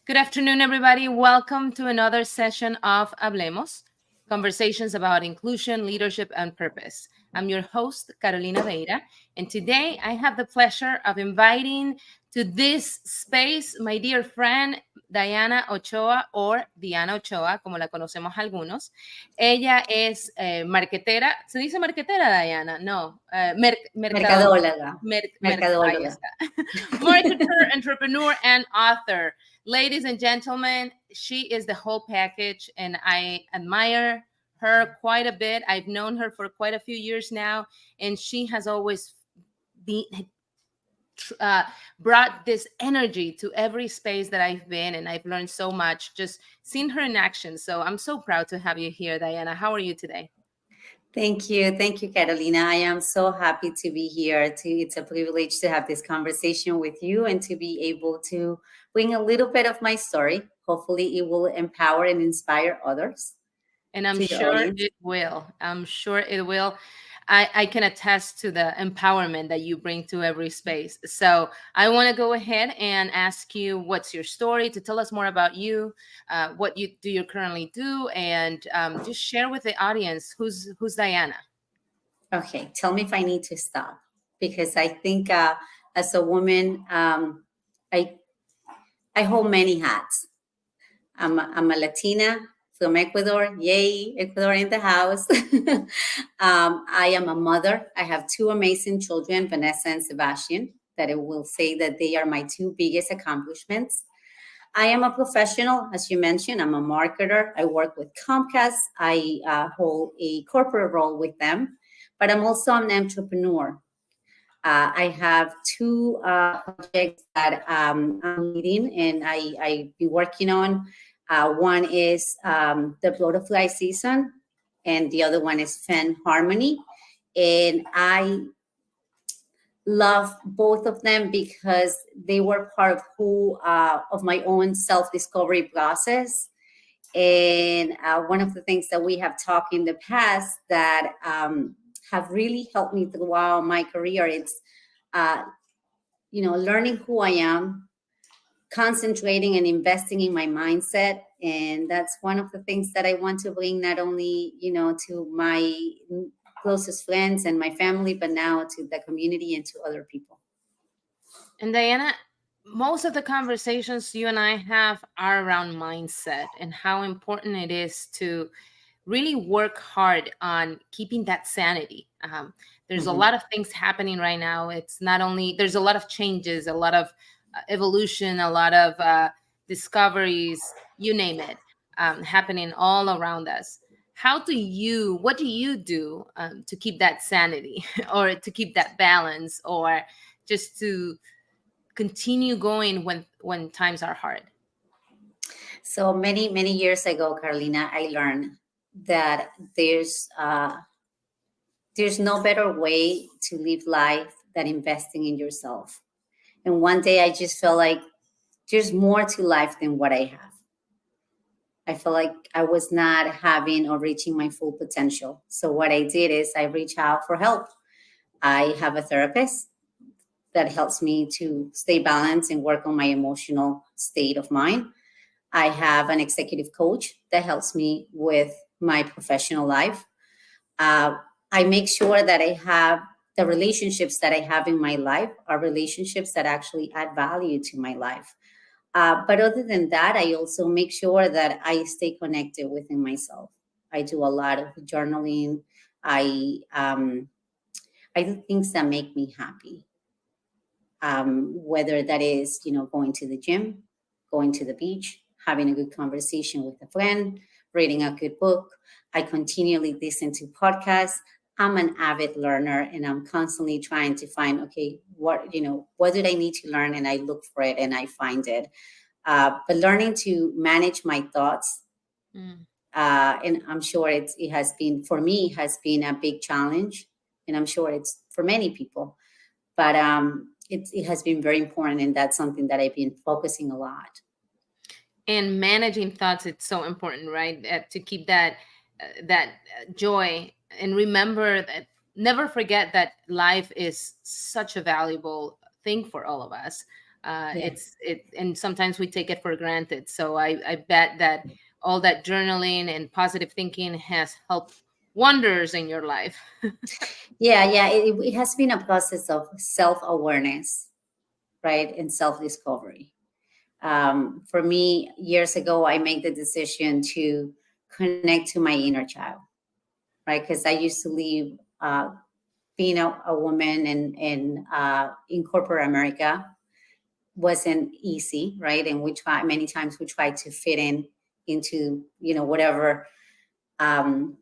Good afternoon, everybody. Welcome to another session of Hablemos, conversations about inclusion, leadership, and purpose. I'm your host, Carolina Veira, and today I have the pleasure of inviting to this space my dear friend, Diana Ochoa, or Diana Ochoa, como la conocemos algunos. Ella es marquetera. ¿Se dice marquetera, Diana? No, mercado. Mercadóloga, Ahí mercadóloga. está. Marketer, entrepreneur, and author. Ladies and gentlemen, she is the whole package, and I admire her quite a bit. I've known her for quite a few years now, and she has always been, brought this energy to every space that I've been, and I've learned so much just seeing her in action. So I'm so proud to have you here, Diana. How are you today? Thank you. Thank you, Carolina. I am so happy to be here. It's a privilege to have this conversation with you and to be able to bring a little bit of my story. Hopefully, it will empower and inspire others And I'm to your sure audience. it will. I'm sure it will. I can attest to the empowerment that you bring to every space. So I want to go ahead and ask you, what's your story? To tell us more about you, what you currently do, and just share with the audience who's Diana. Okay, tell me if I need to stop because I think as a woman, I I hold many hats. I'm a Latina from Ecuador. Yay, Ecuador in the house. I am a mother. I have two amazing children, Vanessa and Sebastian, that I will say that they are my two biggest accomplishments. I am a professional, as you mentioned. I'm a marketer. I work with Comcast. I hold a corporate role with them, but I'm also an entrepreneur. I have two projects that I'm leading and I be working on. One is the butterfly season, and the other one is Fan Harmony. And I love both of them because they were part of who of my own self discovery process. And one of the things that we have talked in the past that have really helped me throughout my career, it's uh, learning who I am, concentrating and investing in my mindset. And that's one of the things that I want to bring not only, to my closest friends and my family, but now to the community and to other people. And Diana, most of the conversations you and I have are around mindset and how important it is to really work hard on keeping that sanity. There's a Mhm. lot of things happening right now. It's not only, there's a lot of changes, a lot of evolution, a lot of discoveries, you name it, happening all around us. What do you do to keep that sanity or to keep that balance or just to continue going when times are hard? So many years ago, Carolina, I learned that there's no better way to live life than investing in yourself. And one day I just felt like there's more to life than what I have. I felt like I was not having or reaching my full potential. So what I did is I reached out for help. I have a therapist that helps me to stay balanced and work on my emotional state of mind. I have an executive coach that helps me with my professional life. Uh, I make sure that I have the relationships that I have in my life are relationships that actually add value to my life. But other than that, I also make sure that I stay connected within myself. I do a lot of journaling. I um, I do things that make me happy. Whether that is, going to the gym, going to the beach, having a good conversation with a friend, reading a good book. I continually listen to podcasts. I'm an avid learner and I'm constantly trying to find, okay, what did I need to learn? And I look for it and I find it. But learning to manage my thoughts, Mm. and I'm sure it has been, for me, has been a big challenge. And I'm sure it's for many people but it has been very important and that's something that I've been focusing a lot. And managing thoughts, it's so important, right? To keep that joy, and remember that, never forget that life is such a valuable thing for all of us. Yeah. And sometimes we take it for granted. So I bet that all that journaling and positive thinking has helped wonders in your life. Yeah, yeah. It has been a process of self-awareness, right? And self-discovery. For me, years ago, I made the decision to connect to my inner child, right? Because I used to live, being a woman in corporate America wasn't easy, right? And we try many times we try to fit in into whatever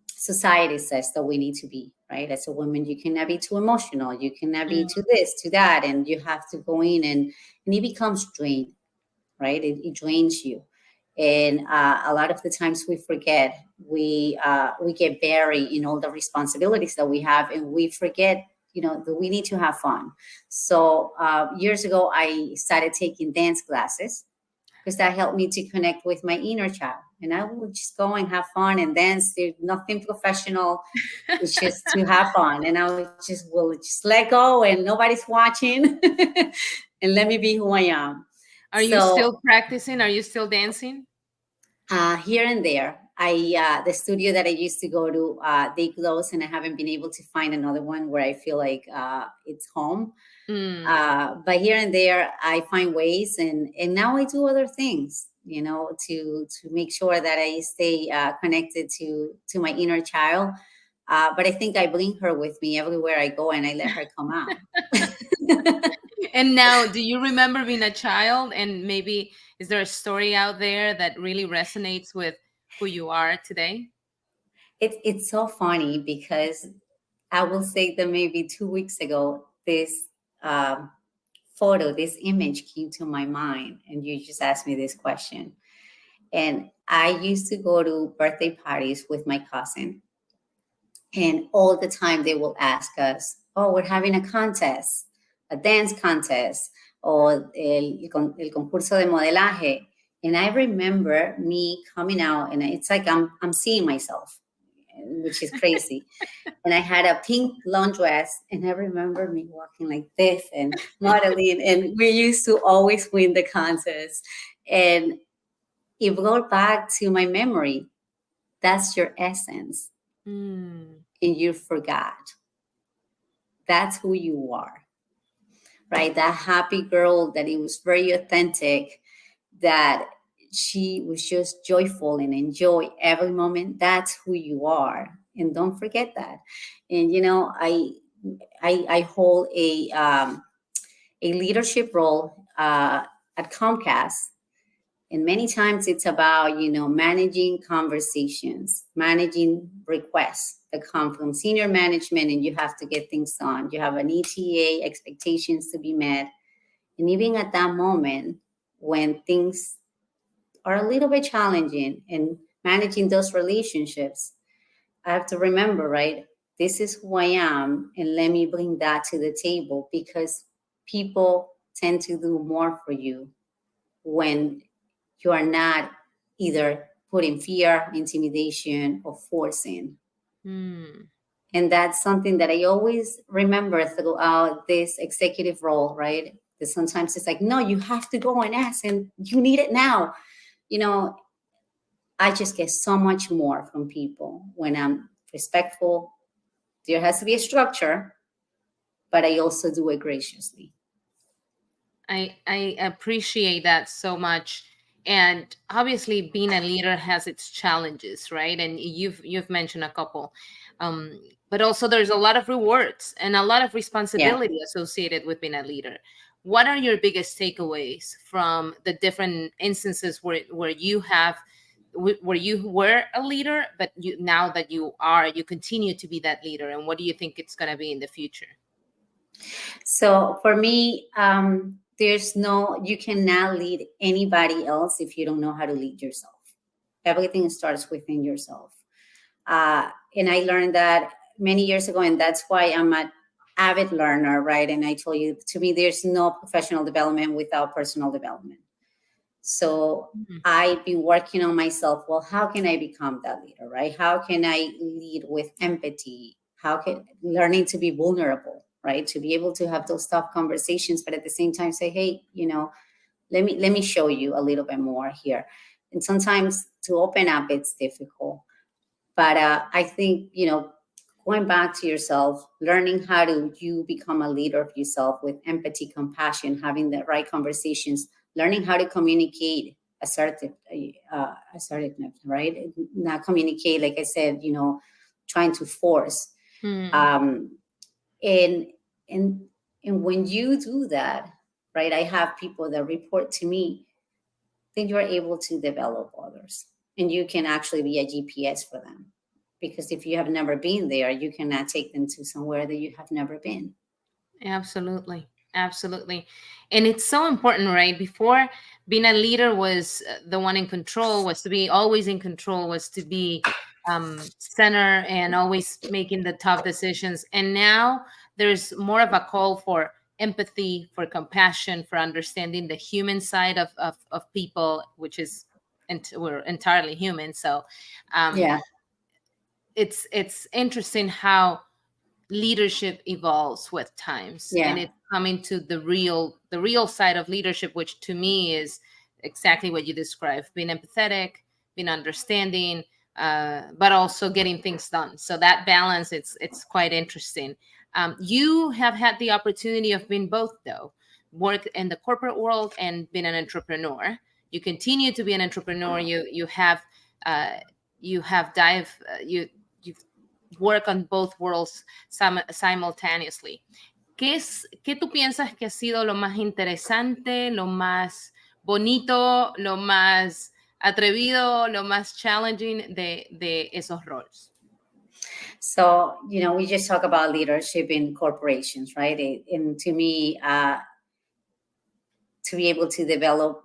society says that we need to be, right? As a woman, you cannot be too emotional, you cannot be Mm, too this, to that, and you have to go in and it becomes drained, right? It drains you, and a lot of the times we forget. We get buried in all the responsibilities that we have, and we forget, that we need to have fun. So years ago, I started taking dance classes because that helped me to connect with my inner child. And I would just go and have fun and dance. There's nothing professional. It's just to have fun. And I would just let go and nobody's watching and let me be who I am. are you So still practicing? Are you still dancing? here and there, the studio that I used to go to, they closed, and I haven't been able to find another one where I feel like it's home. Mm, But here and there, I find ways, and now I do other things, to make sure that I stay connected to my inner child. But I think I bring her with me everywhere I go, and I let her come out. and now, do you remember being a child? And maybe is there a story out there that really resonates with who you are today? It's so funny because I will say that maybe 2 weeks ago, this um, photo, this image came to my mind, and you just asked me this question. And I used to go to birthday parties with my cousin, and all the time they will ask us, "Oh, we're having a contest, a dance contest, or el concurso de modelaje." And I remember me coming out, and it's like I'm seeing myself, which is crazy. And I had a pink long dress, and I remember me walking like this and modeling, and we used to always win the contest. And it brought back to my memory. That's your essence, Mm, and you forgot. That's who you are, right? That happy girl that it was very authentic, that she was just joyful and enjoy every moment. That's who you are, and don't forget that. And I hold a leadership role at Comcast, and many times it's about managing conversations, managing requests that come from senior management, and you have to get things done. You have an ETA, expectations to be met, and even at that moment when things are a little bit challenging and managing those relationships, I have to remember, right? This is who I am, and let me bring that to the table, because people tend to do more for you when you are not either putting fear, intimidation, or forcing. mm. And that's something that I always remember throughout this executive role, right? That sometimes it's like, no, you have to go and ask, and you need it now. You know, I just get so much more from people when I'm respectful. There has to be a structure, but I also do it graciously. I appreciate that so much. And obviously being a leader has its challenges, right? And you've mentioned a couple. But also there's a lot of rewards and a lot of Yeah. responsibility associated with being a leader. What are your biggest takeaways from the different instances where you have where you were a leader, but now that you are, you continue to be that leader, and what do you think it's going to be in the future? So for me, you cannot lead anybody else if you don't know how to lead yourself. Everything starts within yourself. And I learned that many years ago, and that's why I'm an avid learner, right? And I told you, to me, there's no professional development without personal development. So Mhm. I've been working on myself. Well, how can I become that leader, right? How can I lead with empathy? How can learning to be vulnerable? right? To be able to have those tough conversations, but at the same time say, hey, let me show you a little bit more here. And sometimes to open up, it's difficult. But I think, going back to yourself, learning how to you become a leader of yourself with empathy, compassion, having the right conversations, learning how to communicate assertiveness, right? Not communicate, like I said, trying to force. Mm, Um, and and and when you do that, right? I have people that report to me, then you're able to develop others, and you can actually be a GPS for them, because if you have never been there, you cannot take them to somewhere that you have never been. absolutely. Absolutely. And it's so important, right? Before, being a leader was the one in control, was to be always in control, was to be center and always making the tough decisions. And now there's more of a call for empathy, for compassion, for understanding the human side of people, which is, we're entirely human. So um, Yeah, it's interesting how leadership evolves with times, and yeah, it's coming to the real side of leadership, which to me is exactly what you described: being empathetic, being understanding, but also getting things done. So that balance, it's quite interesting. You have had the opportunity of being both, though, work in the corporate world and being an entrepreneur. You continue to be an entrepreneur. Uh, you have you've work on both worlds simultaneously. ¿Qué tú piensas que ha sido lo más interesante, lo más bonito, lo más atrevido, lo más challenging de esos roles? so we just talk about leadership in corporations, right? And to me, to be able to develop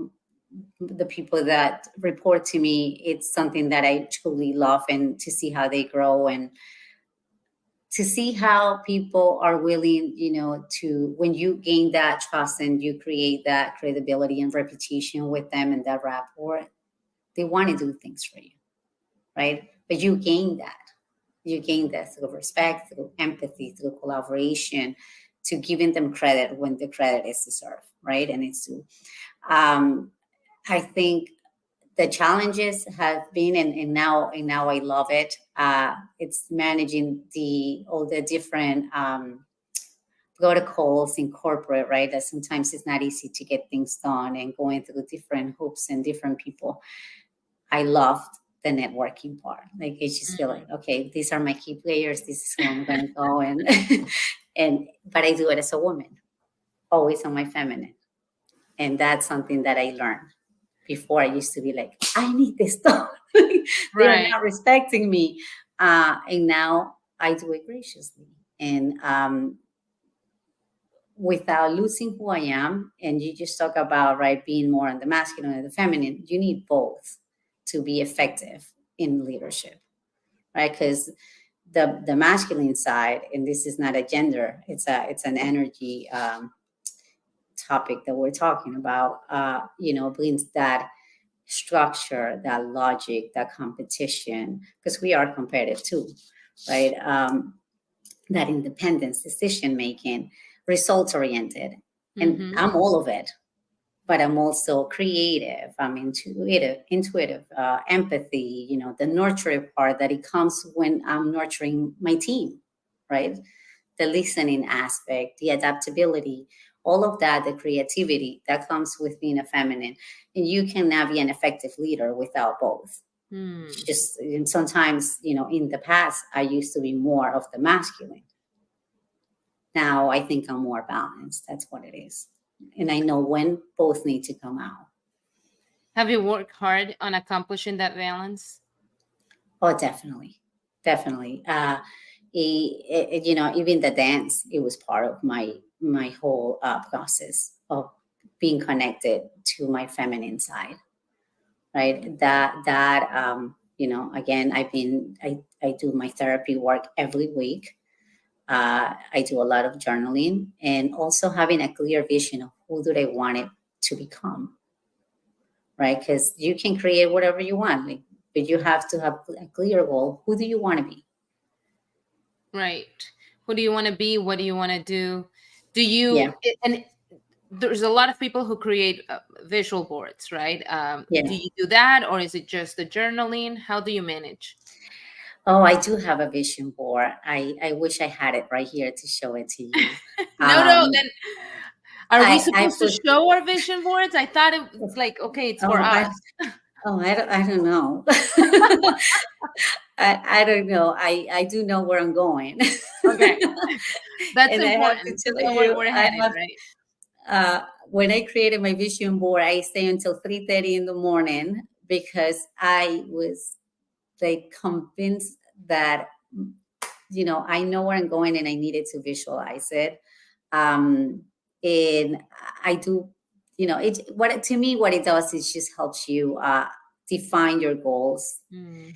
the people that report to me, it's something that I truly love, and to see how they grow, and to see how people are willing, to, when you gain that trust and you create that credibility and reputation with them and that rapport, they want to do things for you, right? But you gain that. You gain that through respect, through empathy, through collaboration, to giving them credit when the credit is deserved, right? And it's to, I think the challenges have been, and now I love it. It's managing the all the different protocols in corporate, right? That sometimes it's not easy to get things done, and going through different hoops and different people. I loved the networking part. Like, I just feel like, okay, these are my key players. This is who I'm going to go, and but I do it as a woman, always on my feminine, and that's something that I learned. Before, I used to be like, I need this stuff. They are Right. not respecting me. And now I do it graciously. And without losing who I am. And you just talk about, right, being more on the masculine and the feminine. You need both to be effective in leadership, right? Because the masculine side, and this is not a gender, it's an energy topic that we're talking about, brings that structure, that logic, that competition, because we are competitive too, right? That independence, decision making, results oriented. And Mm-hmm. I'm all of it, but I'm also creative. I'm intuitive, empathy, the nurturing part that it comes when I'm nurturing my team, right? The listening aspect, the adaptability, all of that, the creativity that comes with being a feminine. And you cannot be an effective leader without both. Mm. Just, and sometimes, in the past, I used to be more of the masculine. Now I think I'm more balanced. That's what it is. And I know when both need to come out. Have you worked hard on accomplishing that balance? Oh, definitely. Definitely. Even the dance, it was part of my whole process of being connected to my feminine side, right? Again, I do my therapy work every week. I do a lot of journaling, and also having a clear vision of who do I want it to become, right? Because you can create whatever you want, like, but you have to have a clear goal. Who do you want to be? Right. Who do you want to be? What do you want to do? Do Yeah, you, and there's a lot of people who create visual boards, right? yeah. Do you do that, or is it just the journaling? How do you manage? Oh, I do have a vision board. I wish I had it right here to show it to you. No, no. Then Um, are we I supposed to put. show our vision boards? I thought it was like, okay, it's for Oh, us. I don't know. I don't know. I do know where I'm going. Okay, that's And I have to important to tell know where you, we're I headed, have right? when I created my vision board, I stay until 3:30 in the morning because I was like convinced that I know where I'm going and I needed to visualize it. Um, and I do, it what to me what it does is just helps you define your goals, Mm,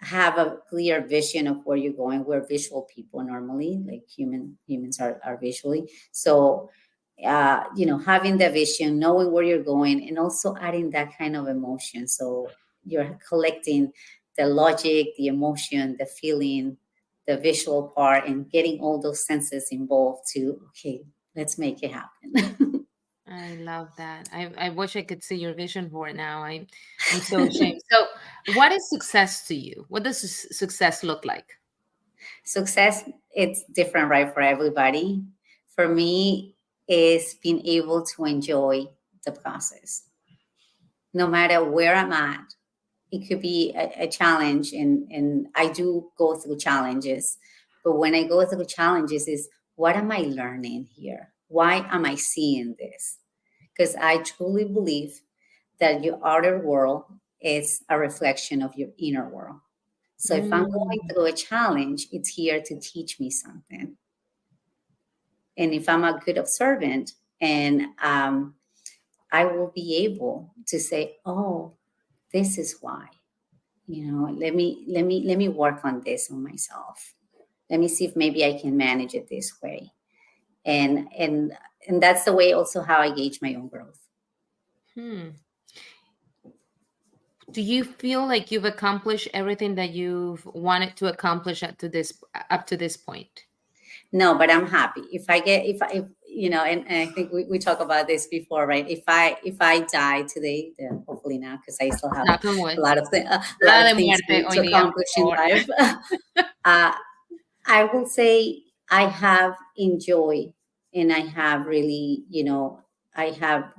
have a clear vision of where you're going. We're visual people normally, like humans are visually. So having the vision, knowing where you're going, and also adding that kind of emotion. So you're collecting the logic, the emotion, the feeling, the visual part, and getting all those senses involved to, okay, let's make it happen. I love that. I wish I could see your vision board now. I'm so ashamed. So, what is success to you? What does success look like? Success, it's different, right, for everybody. For me, is being able to enjoy the process, no matter where I'm at. It could be a challenge, and I do go through challenges. But when I go through challenges, is what am I learning here? Why am I seeing this? Because I truly believe that your outer world is a reflection of your inner world. So if I'm going Mm, through a challenge, it's here to teach me something. And if I'm a good observant, and I will be able to say, oh, this is why. Let me work on this on myself. Let me see if maybe I can manage it this way. And and and that's the way also how I gauge my own growth. hmm. Do you feel like you've accomplished everything that you've wanted to accomplish up to this point? No, but I'm happy if I get if and I think we talked about this before, right? If I die today, then hopefully not, because I still have Knock on wood. a lot Nada of de things muerte hoy to día, por accomplish in favor. life. uh, I will say I have enjoyed, and I have really, I have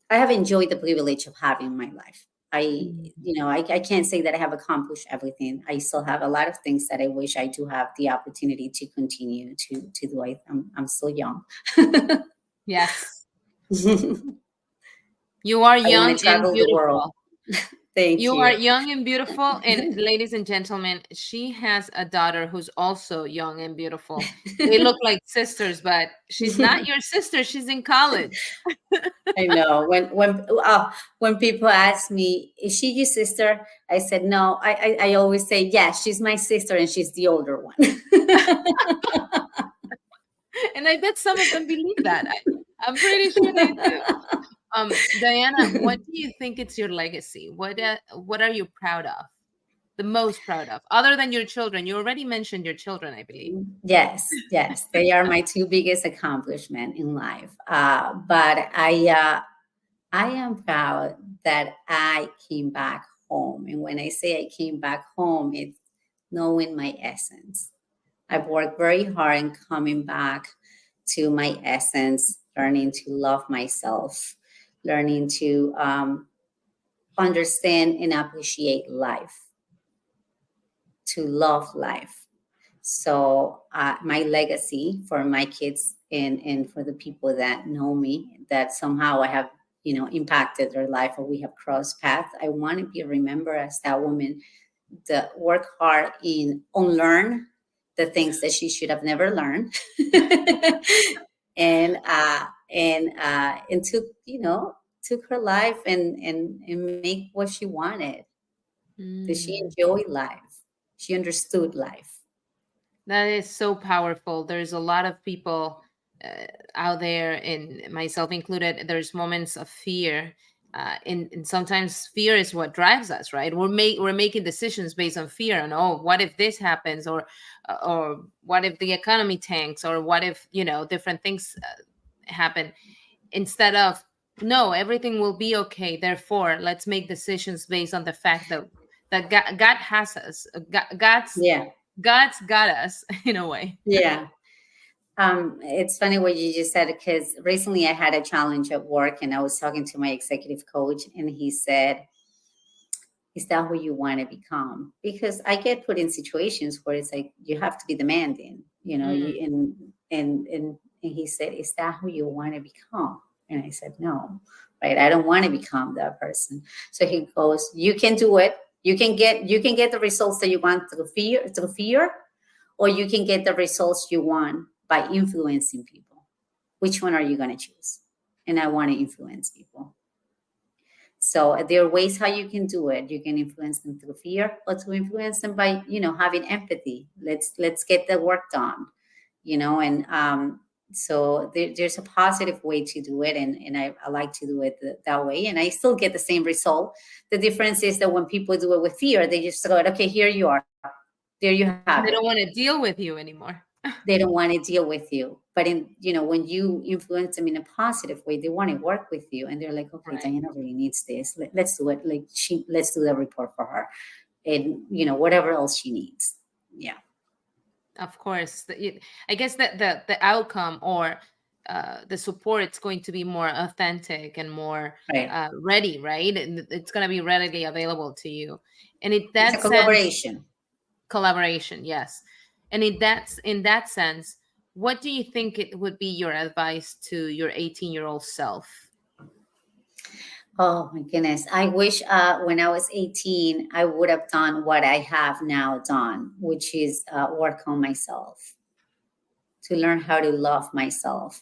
I have enjoyed the privilege of having my life. I can't say that I have accomplished everything. I still have a lot of things that I wish I do have the opportunity to continue to do. I'm still young. I Yes. You are want young to and travel the world. beautiful. Thank You are you. young and beautiful. And ladies and gentlemen, she has a daughter who's also young and beautiful. They look like sisters, but she's not your sister. She's in college. I know when people ask me, is she your sister? I said no. I always say, yeah, she's my sister, and she's the older one. And I bet some of them believe that. I'm pretty sure they do. Diana, what do you think it's your legacy? What are you proud of? The most proud of, other than your children? You already mentioned your children, I believe. Yes, yes, they are my two biggest accomplishment in life. But I am proud that I came back home, and when I say I came back home, it's knowing my essence. I've worked very hard in coming back to my essence, learning to love myself, learning to understand and appreciate life, to love life. So my legacy for my kids, and for the people that know me, that somehow I have impacted their life, or we have crossed paths. I want to be remembered as that woman that work hard in unlearn the things that she should have never learned, and took her life and make what she wanted. Did she Mm. enjoy life? She understood life. That is so powerful. There's a lot of people out there, and myself included. There's moments of fear, And sometimes fear is what drives us, right? We're making decisions based on fear, and oh, what if this happens, or what if the economy tanks, or what if, different things happen, instead of, no, everything will be okay, therefore let's make decisions based on the fact that God has us. Yeah. God's got us in a way. Yeah. It's funny what you just said, because recently I had a challenge at work and I was talking to my executive coach, and he said, is that who you want to become? Because I get put in situations where it's like you have to be demanding, Mm, and he said, is that who you want to become? And I said, no, right? I don't want to become that person. So he goes, you can do it. You can get the results that you want through fear, or you can get the results you want by influencing people. Which one are you going to choose? And I want to influence people. So there are ways how you can do it. You can influence them through fear, or to influence them by, having empathy. Let's get the work done, and so there's a positive way to do it, and I like to do it that way, and I still get the same result. The difference is that when people do it with fear, they just go, okay, here you are, there you have it. they don't want to deal with you anymore. They don't want to deal with you. But when you influence them in a positive way, they want to work with you, and they're like, okay, Right. Diana really needs this. Let's do it. Let's do the report for her, and whatever else she needs. Yeah. Of course, I guess that the outcome, or the support, it's going to be more authentic and more Right. ready, right? And it's going to be readily available to you. And in It's a that sense, collaboration. collaboration, yes. And in that sense, what do you think it would be your advice to your 18-year-old self? Oh my goodness. I wish when I was 18, I would have done what I have now done, which is work on myself, to learn how to love myself.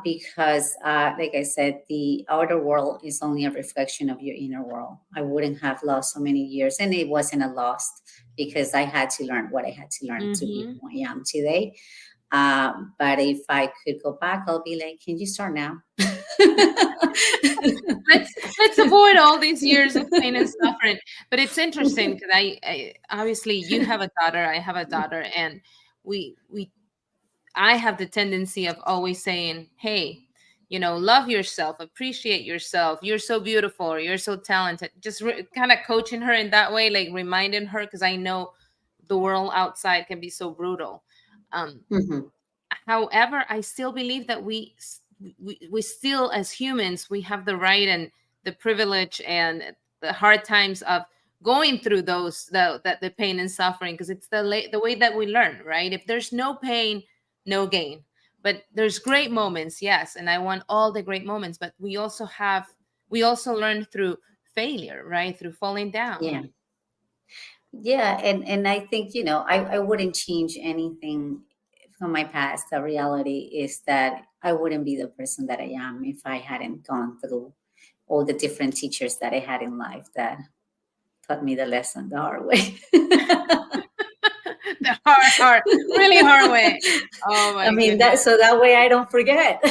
Because, like I said, the outer world is only a reflection of your inner world. I wouldn't have lost so many years, and it wasn't a loss, because I had to learn what I had to learn to be Hmm. who I am today. But if I could go back, I'll be like, can you start now? Let's avoid all these years of pain and suffering. But it's interesting because I obviously, you have a daughter, I have a daughter, and we I have the tendency of always saying, hey, love yourself, appreciate yourself, you're so beautiful, or you're so talented, just kind of coaching her in that way, like reminding her, because I know the world outside can be so brutal. um Mhm. However, I still believe that we still, as humans, we have the right and the privilege and the hard times of going through the pain and suffering, because it's the way that we learn, right? If there's no pain, no gain. But there's great moments, yes, and I want all the great moments, but we also learn through failure, right? Through falling down. Yeah. Yeah. And I think, I wouldn't change anything from my past. The reality is that I wouldn't be the person that I am if I hadn't gone through all the different teachers that I had in life that taught me the lesson the hard way. The hard, really hard way. Oh I my mean, goodness. that way I don't forget.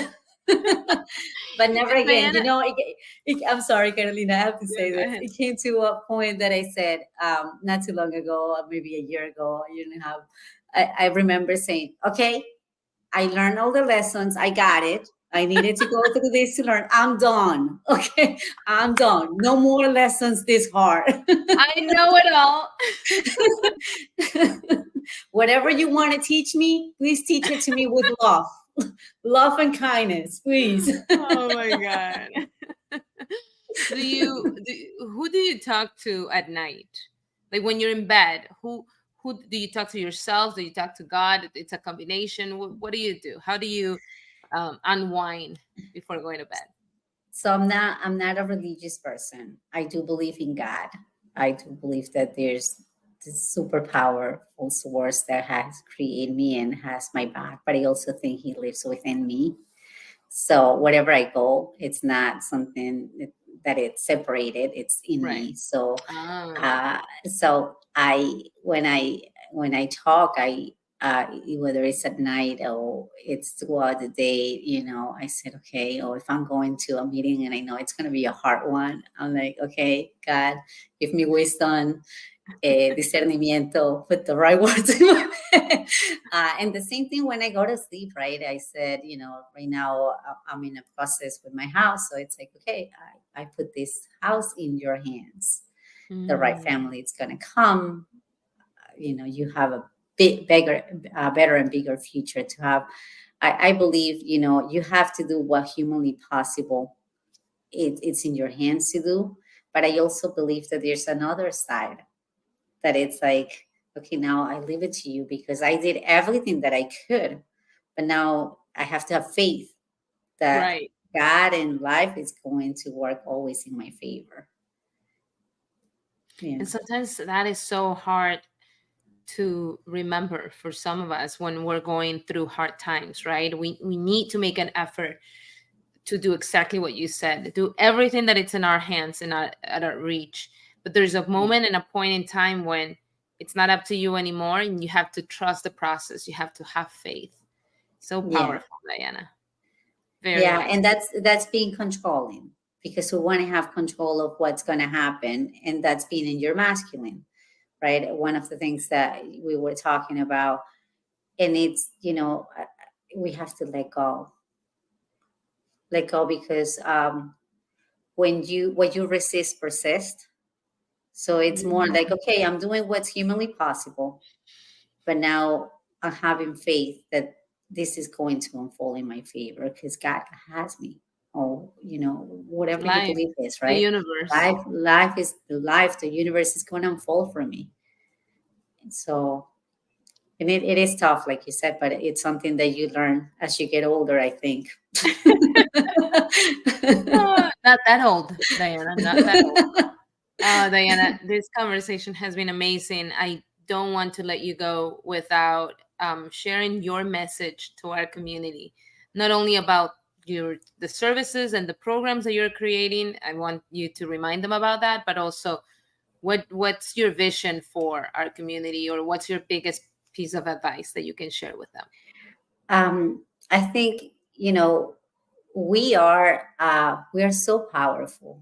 But never again. Diana, I'm sorry, Carolina, I have to yeah, say go this. ahead. It came to a point that I said, not too long ago, maybe a year ago, a year and a half. I remember saying, okay, I learned all the lessons. I got it. I needed to go through this to learn. I'm done. Okay, I'm done. No more lessons this hard. I know it all. Whatever you want to teach me, please teach it to me with love, love and kindness, please. Oh my god. Who do you talk to at night? Like when you're in bed, who do you talk to? Yourself? Do you talk to God? It's a combination. What do you do? How do you unwind before going to bed? So I'm not a religious person. I do believe in God. I do believe that there's this super powerful source that has created me and has my back, but I also think he lives within me. So wherever I go, it's not something that it's separated, it's in Right. me. So Ah. uh so I when I talk, whether it's at night or it's throughout the day, I said, okay, or if I'm going to a meeting and I know it's going to be a hard one, I'm like, okay, God, give me wisdom, discernimiento, put the right words in my head. And the same thing when I go to sleep, right? I said, right now I'm in a process with my house. So it's like, okay, I put this house in your hands. The right Mm, family is going to come. You have a bit bigger, better and bigger future to have. I believe, you have to do what humanly possible. It's in your hands to do. But I also believe that there's another side that it's like, okay, now I leave it to you because I did everything that I could, but now I have to have faith that right. God and life is going to work always in my favor. Yeah. And sometimes that is so hard to remember for some of us when we're going through hard times, right? We need to make an effort to do exactly what you said, do everything that it's in our hands and at our reach. But there's a moment and a point in time when it's not up to you anymore, and you have to trust the process. You have to have faith. So Yeah. powerful, Diana. Very Yeah. nice. And that's being controlling because we want to have control of what's going to happen. And that's being in your masculine, right? One of the things that we were talking about, and it's, we have to let go because what you resist persist. So it's more like, Mm, okay, I'm doing what's humanly possible, but now I'm having faith that this is going to unfold in my favor because God has me. Or, whatever you life, believe is, the right? universe. Life is the life, the universe is going to unfold for me. So, and it is tough, like you said, but it's something that you learn as you get older, I think. Not that old, Diana, not that old. Diana, this conversation has been amazing. I don't want to let you go without sharing your message to our community, not only about the services and the programs that you're creating. I want you to remind them about that, but also what's your vision for our community, or what's your biggest piece of advice that you can share with them? I think, we are so powerful.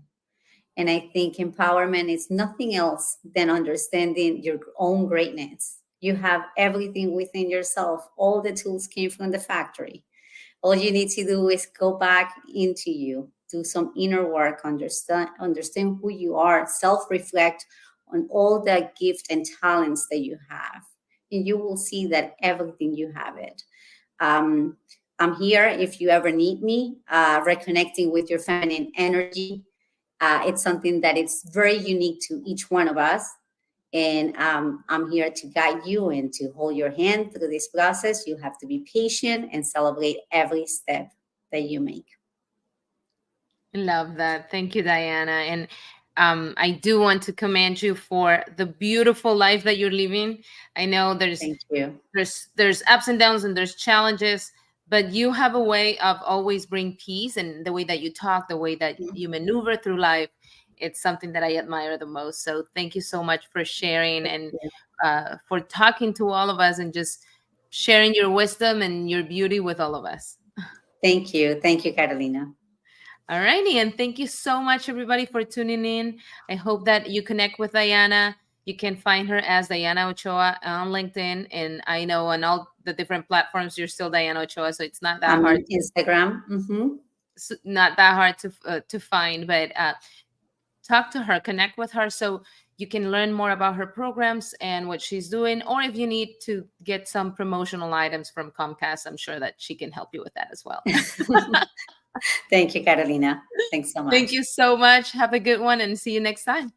And I think empowerment is nothing else than understanding your own greatness. You have everything within yourself. All the tools came from the factory. All you need to do is go back into you, do some inner work, understand who you are, self-reflect on all the gift and talents that you have. And you will see that everything you have it. Um, I'm here if you ever need me, reconnecting with your feminine energy. It's something that is very unique to each one of us. And I'm here to guide you and to hold your hand through this process. You have to be patient and celebrate every step that you make. Love that. Thank you, Diana. And I do want to commend you for the beautiful life that you're living. I know Thank you. there's ups and downs and there's challenges, but you have a way of always bring peace, and the way that you talk, the way that you maneuver through life, it's something that I admire the most. So thank you so much for sharing, and for talking to all of us, and just sharing your wisdom and your beauty with all of us. Thank you. Thank you, Carolina. All righty. And thank you so much, everybody, for tuning in. I hope that you connect with Diana. You can find her as Diana Ochoa on LinkedIn. And I know on all the different platforms, you're still Diana Ochoa. So it's not that I'm hard on Instagram. to find. But talk to her, connect with her, so you can learn more about her programs and what she's doing. Or if you need to get some promotional items from Comcast, I'm sure that she can help you with that as well. Thank you, Carolina. Thanks so Thank much. you so much. Have a good one, and see you next time.